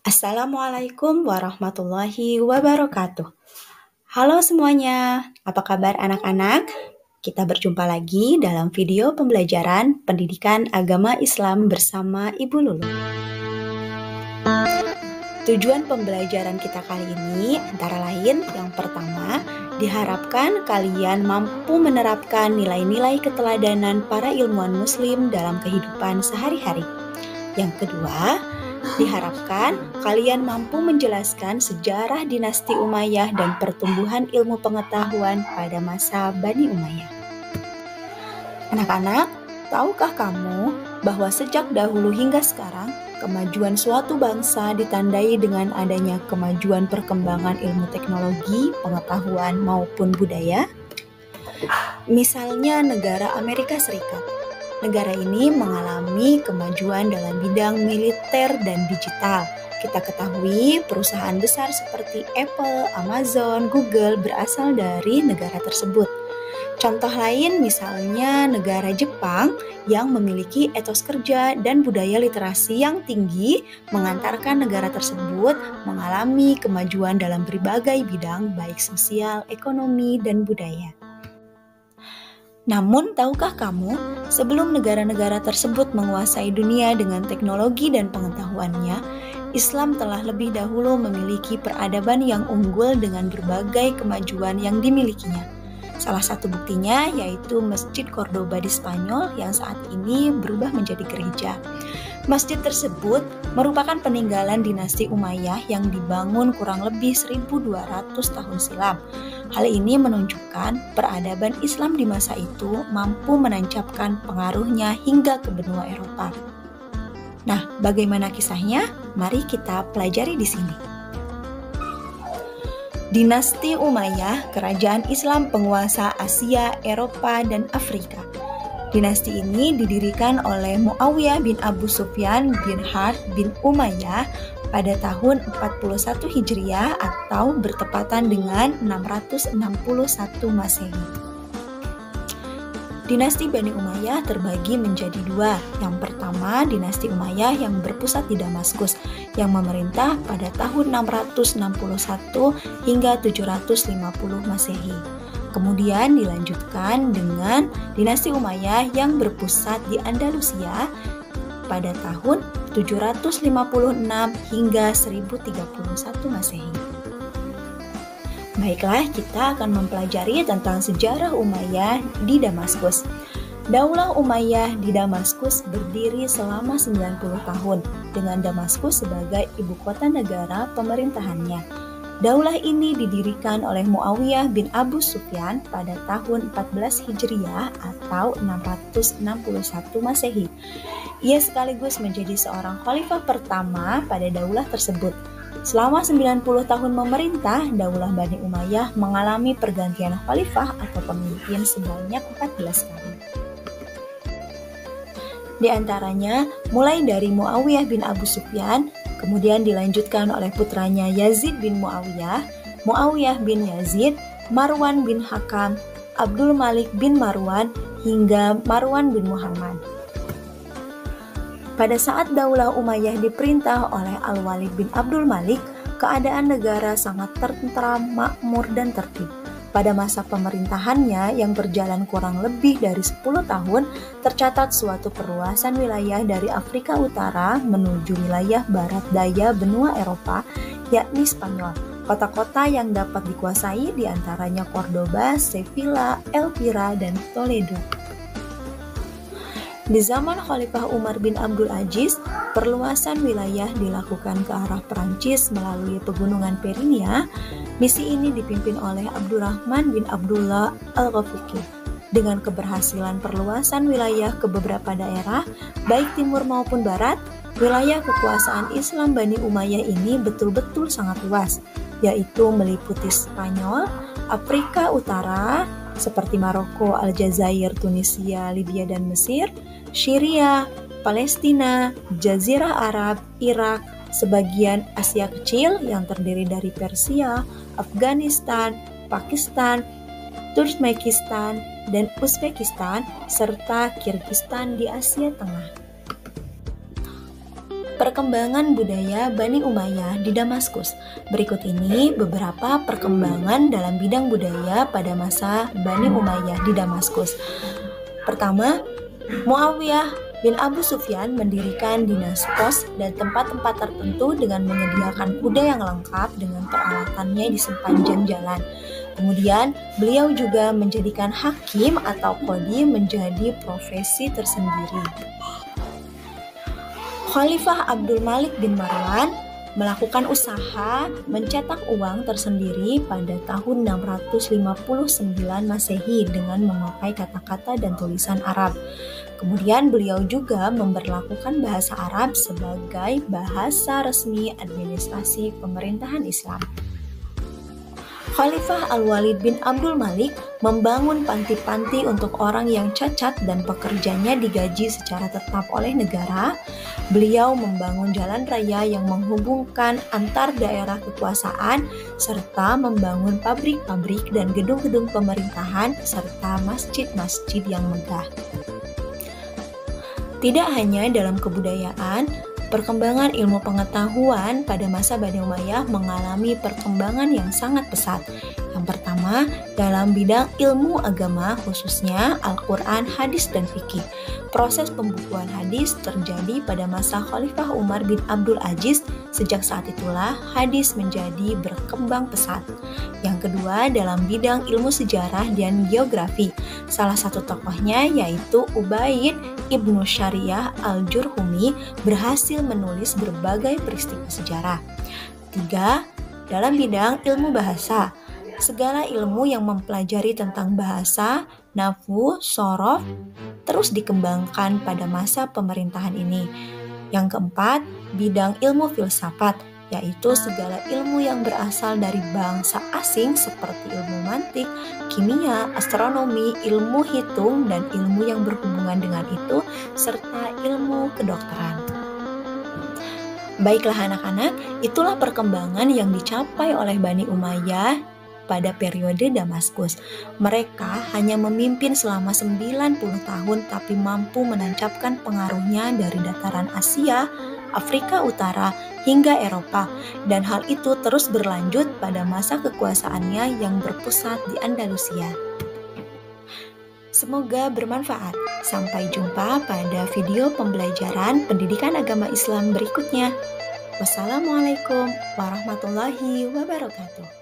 Assalamualaikum warahmatullahi wabarakatuh. Halo semuanya, apa kabar anak-anak? Kita berjumpa lagi dalam video pembelajaran pendidikan agama Islam bersama Ibu Lulu. Tujuan pembelajaran kita kali ini antara lain yang pertama, diharapkan kalian mampu menerapkan nilai-nilai keteladanan para ilmuwan muslim dalam kehidupan sehari-hari. Yang kedua, diharapkan kalian mampu menjelaskan sejarah dinasti Umayyah dan pertumbuhan ilmu pengetahuan pada masa Bani Umayyah. Anak-anak, tahukah kamu bahwa sejak dahulu hingga sekarang, kemajuan suatu bangsa ditandai dengan adanya kemajuan perkembangan ilmu teknologi, pengetahuan, maupun budaya? Misalnya negara Amerika Serikat. Negara ini mengalami kemajuan dalam bidang militer dan digital. Kita ketahui perusahaan besar seperti Apple, Amazon, Google berasal dari negara tersebut. Contoh lain misalnya negara Jepang yang memiliki etos kerja dan budaya literasi yang tinggi mengantarkan negara tersebut mengalami kemajuan dalam berbagai bidang baik sosial, ekonomi, dan budaya. Namun, tahukah kamu, sebelum negara-negara tersebut menguasai dunia dengan teknologi dan pengetahuannya, Islam telah lebih dahulu memiliki peradaban yang unggul dengan berbagai kemajuan yang dimilikinya. Salah satu buktinya yaitu Masjid Cordoba di Spanyol yang saat ini berubah menjadi gereja. Masjid tersebut merupakan peninggalan dinasti Umayyah yang dibangun kurang lebih 1200 tahun silam. Hal ini menunjukkan peradaban Islam di masa itu mampu menancapkan pengaruhnya hingga ke benua Eropa. Nah, bagaimana kisahnya? Mari kita pelajari di sini. Dinasti Umayyah, kerajaan Islam penguasa Asia, Eropa, dan Afrika. Dinasti ini didirikan oleh Muawiyah bin Abu Sufyan bin Harb bin Umayyah pada tahun 41 Hijriah atau bertepatan dengan 661 Masehi. Dinasti Bani Umayyah terbagi menjadi dua. Yang pertama, dinasti Umayyah yang berpusat di Damaskus, yang memerintah pada tahun 661 hingga 750 Masehi. Kemudian dilanjutkan dengan dinasti Umayyah yang berpusat di Andalusia pada tahun 756 hingga 1031 Masehi. Baiklah, kita akan mempelajari tentang sejarah Umayyah di Damaskus. Daulah Umayyah di Damaskus berdiri selama 90 tahun dengan Damaskus sebagai ibu kota negara pemerintahannya. Daulah ini didirikan oleh Muawiyah bin Abu Sufyan pada tahun 14 Hijriah atau 661 Masehi. Ia sekaligus menjadi seorang khalifah pertama pada daulah tersebut. Selama 90 tahun memerintah, Daulah Bani Umayyah mengalami pergantian khalifah atau pemimpin sebanyak 14 kali. Di antaranya, mulai dari Muawiyah bin Abu Sufyan, kemudian dilanjutkan oleh putranya Yazid bin Muawiyah, Muawiyah bin Yazid, Marwan bin Hakam, Abdul Malik bin Marwan, hingga Marwan bin Muhammad. Pada saat Daulah Umayyah diperintah oleh Al-Walid bin Abdul Malik, keadaan negara sangat tentram, makmur, dan tertib. Pada masa pemerintahannya yang berjalan kurang lebih dari 10 tahun, tercatat suatu perluasan wilayah dari Afrika Utara menuju wilayah barat daya benua Eropa, yakni Spanyol. Kota-kota yang dapat dikuasai diantaranya Cordoba, Sevilla, El Pira, dan Toledo. Di zaman Khalifah Umar bin Abdul Aziz, perluasan wilayah dilakukan ke arah Perancis melalui pegunungan Pyrenea. Misi ini dipimpin oleh Abdurrahman bin Abdullah Al-Ghafiqi. Dengan keberhasilan perluasan wilayah ke beberapa daerah, baik timur maupun barat, wilayah kekuasaan Islam Bani Umayyah ini betul-betul sangat luas, yaitu meliputi Spanyol, Afrika Utara, seperti Maroko, Aljazair, Tunisia, Libya, dan Mesir, Syria, Palestina, Jazirah Arab, Irak, sebagian Asia Kecil yang terdiri dari Persia, Afghanistan, Pakistan, Turkmenistan, dan Uzbekistan, serta Kirgistan di Asia Tengah. Perkembangan budaya Bani Umayyah di Damaskus. Berikut ini beberapa perkembangan dalam bidang budaya pada masa Bani Umayyah di Damaskus. Pertama, Muawiyah bin Abu Sufyan mendirikan dinas pos dan tempat-tempat tertentu dengan menyediakan kuda yang lengkap dengan peralatannya di sepanjang jalan. Kemudian, beliau juga menjadikan hakim atau qadhi menjadi profesi tersendiri. Khalifah Abdul Malik bin Marwan melakukan usaha mencetak uang tersendiri pada tahun 659 Masehi dengan memakai kata-kata dan tulisan Arab. Kemudian beliau juga memberlakukan bahasa Arab sebagai bahasa resmi administrasi pemerintahan Islam. Khalifah Al-Walid bin Abdul Malik membangun panti-panti untuk orang yang cacat dan pekerjanya digaji secara tetap oleh negara. Beliau membangun jalan raya yang menghubungkan antar daerah kekuasaan serta membangun pabrik-pabrik dan gedung-gedung pemerintahan serta masjid-masjid yang megah. Tidak hanya dalam kebudayaan, perkembangan ilmu pengetahuan pada masa Bani Umayyah mengalami perkembangan yang sangat pesat. Yang pertama, dalam bidang ilmu agama khususnya Al-Quran, hadis, dan fikih. Proses pembukuan hadis terjadi pada masa Khalifah Umar bin Abdul Aziz. Sejak saat itulah hadis menjadi berkembang pesat. Yang kedua, dalam bidang ilmu sejarah dan geografi. Salah satu tokohnya yaitu Ubaid Ibnu Syariah Al-Jurhumi berhasil menulis berbagai peristiwa sejarah. 3. Dalam bidang ilmu bahasa, segala ilmu yang mempelajari tentang bahasa, nahwu, shorof terus dikembangkan pada masa pemerintahan ini. Yang keempat, bidang ilmu filsafat, yaitu segala ilmu yang berasal dari bangsa asing seperti ilmu mantik, kimia, astronomi, ilmu hitung, dan ilmu yang berhubungan dengan itu, serta ilmu kedokteran. Baiklah anak-anak, itulah perkembangan yang dicapai oleh Bani Umayyah pada periode Damaskus. Mereka hanya memimpin selama 90 tahun tapi mampu menancapkan pengaruhnya dari dataran Asia, Afrika Utara, hingga Eropa, dan hal itu terus berlanjut pada masa kekuasaannya yang berpusat di Andalusia. Semoga bermanfaat. Sampai jumpa pada video pembelajaran pendidikan agama Islam berikutnya. Wassalamualaikum warahmatullahi wabarakatuh.